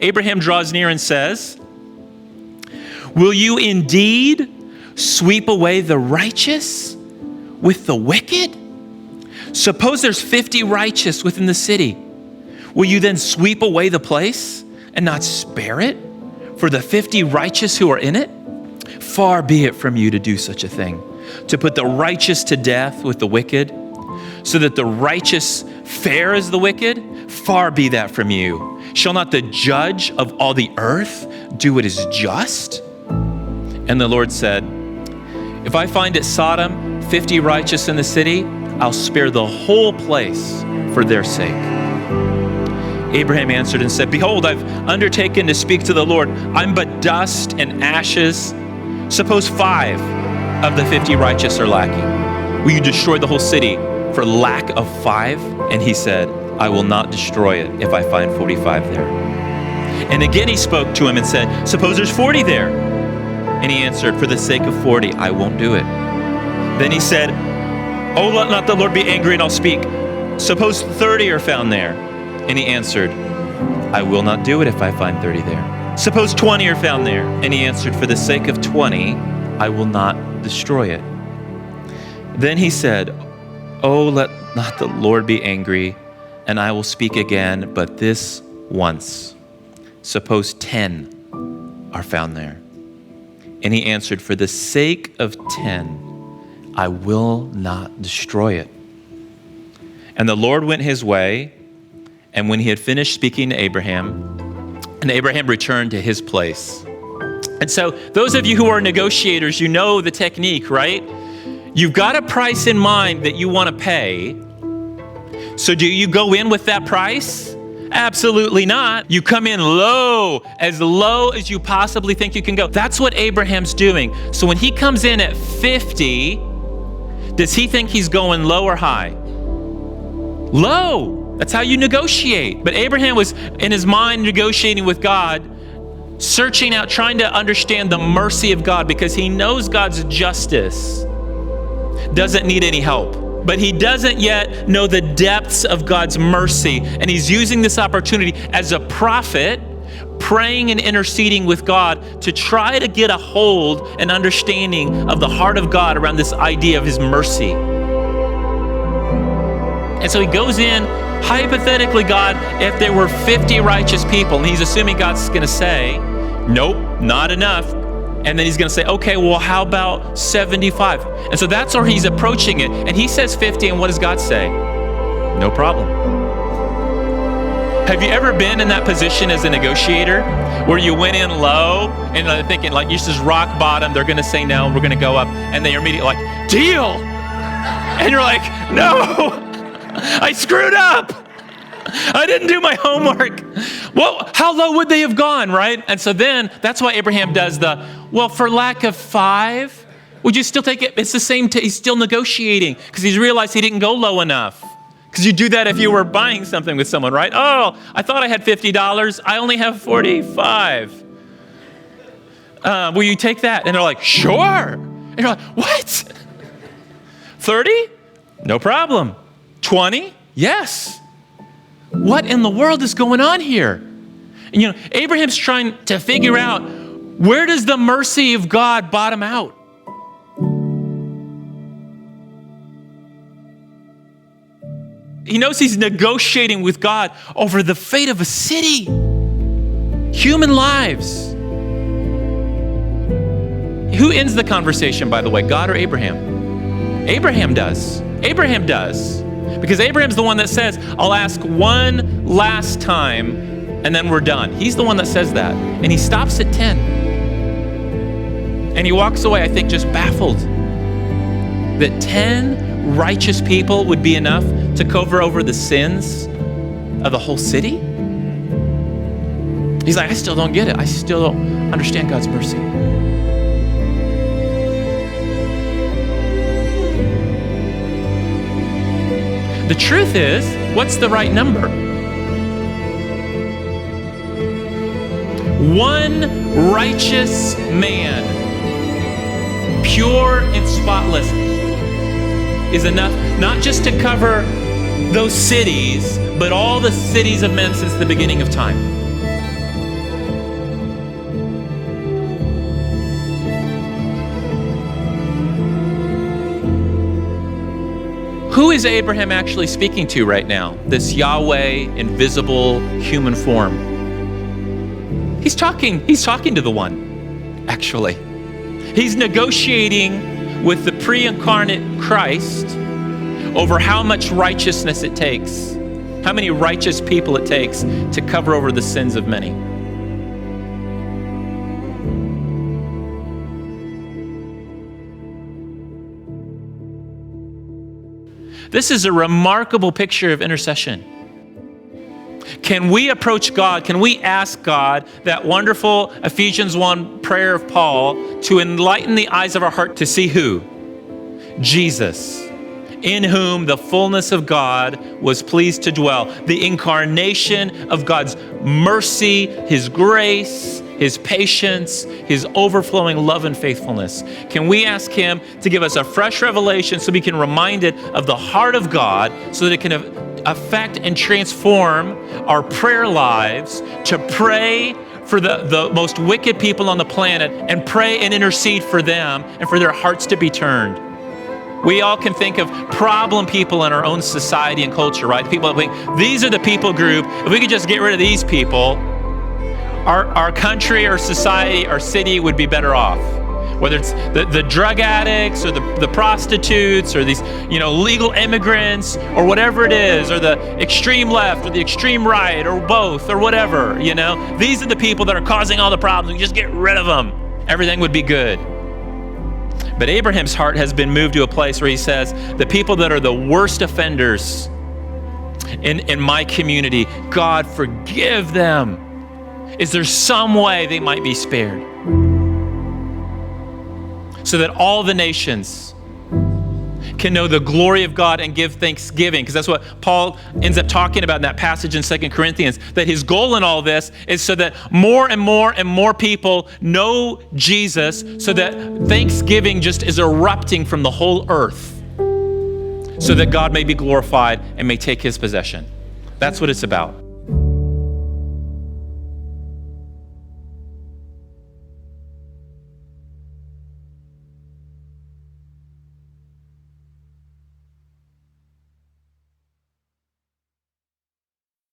Abraham draws near and says, will you indeed sweep away the righteous with the wicked? Suppose there's 50 righteous within the city. Will you then sweep away the place and not spare it for the 50 righteous who are in it? Far be it from you to do such a thing, to put the righteous to death with the wicked, so that the righteous fare as the wicked. Far be that from you. Shall not the judge of all the earth do what is just? And the Lord said, if I find at Sodom 50 righteous in the city, I'll spare the whole place for their sake. Abraham answered and said, behold, I've undertaken to speak to the Lord. I'm but dust and ashes. Suppose 5 of the 50 righteous are lacking. Will you destroy the whole city for lack of 5? And he said, I will not destroy it if I find 45 there. And again he spoke to him and said, suppose there's 40 there. And he answered, for the sake of 40, I won't do it. Then he said, oh, let not the Lord be angry and I'll speak. Suppose 30 are found there. And he answered, I will not do it if I find 30 there. Suppose 20 are found there. And he answered, for the sake of 20, I will not destroy it. Then he said, oh, let not the Lord be angry, and I will speak again, but this once. Suppose 10 are found there. And he answered, for the sake of 10, I will not destroy it. And the Lord went his way, and when he had finished speaking to Abraham, and Abraham returned to his place. And so those of you who are negotiators, you know the technique, right? You've got a price in mind that you want to pay. So do you go in with that price? Absolutely not. You come in low as you possibly think you can go. That's what Abraham's doing. So when he comes in at 50, does he think he's going low or high? Low. That's how you negotiate. But Abraham was in his mind negotiating with God, searching out, trying to understand the mercy of God, because he knows God's justice doesn't need any help. But he doesn't yet know the depths of God's mercy. And he's using this opportunity as a prophet, praying and interceding with God to try to get a hold and understanding of the heart of God around this idea of his mercy. And so he goes in, hypothetically, God, if there were 50 righteous people, and he's assuming God's going to say, nope, not enough. And then he's going to say, okay, well, how about 75? And so that's where he's approaching it. And he says 50, and what does God say? No problem. Have you ever been in that position as a negotiator where you went in low and thinking like, this is rock bottom, they're going to say no, we're going to go up, and they're immediately like, deal! And you're like, no, I screwed up. I didn't do my homework. Well, how low would they have gone, right? And so then that's why Abraham does well, for lack of 5, would you still take it? It's the same, he's still negotiating because he's realized he didn't go low enough. Because you do that if you were buying something with someone, right? Oh, I thought I had $50. I only have 45. Will you take that? And they're like, sure. And you're like, what? 30? No problem. 20? Yes. What in the world is going on here? And Abraham's trying to figure out, where does the mercy of God bottom out? He knows he's negotiating with God over the fate of a city, human lives. Who ends the conversation, by the way, God or Abraham? Abraham does. Abraham does. Because Abraham's the one that says, I'll ask one last time and then we're done. He's the one that says that. And he stops at 10. And he walks away, I think, just baffled that 10 righteous people would be enough to cover over the sins of the whole city. He's like, I still don't get it. I still don't understand God's mercy. The truth is, what's the right number? One righteous man, pure and spotless, is enough not just to cover those cities, but all the cities of men since the beginning of time. who is Abraham actually speaking to right now? This Yahweh, invisible human form. He's talking to the one, actually. He's negotiating with the pre-incarnate Christ over how much righteousness it takes, how many righteous people it takes to cover over the sins of many. This is a remarkable picture of intercession. Can we approach God? Can we ask God that wonderful Ephesians 1 prayer of Paul to enlighten the eyes of our heart to see who? Jesus, in whom the fullness of God was pleased to dwell. The incarnation of God's mercy, His grace, His patience, His overflowing love and faithfulness. Can we ask Him to give us a fresh revelation so we can be reminded of the heart of God, so that it can affect and transform our prayer lives, to pray for the most wicked people on the planet and pray and intercede for them and for their hearts to be turned. We all can think of problem people in our own society and culture, right? People that think, these are the people group. If we could just get rid of these people, our country, our society, our city would be better off. Whether it's the drug addicts or the prostitutes or these, legal immigrants or whatever it is, or the extreme left or the extreme right or both or whatever, These are the people that are causing all the problems. Just get rid of them. Everything would be good. But Abraham's heart has been moved to a place where he says, the people that are the worst offenders in my community, God, forgive them. Is there some way they might be spared? So that all the nations can know the glory of God and give thanksgiving. Because that's what Paul ends up talking about in that passage in 2 Corinthians, that his goal in all this is so that more and more and more people know Jesus, so that thanksgiving just is erupting from the whole earth, so that God may be glorified and may take His possession. That's what it's about.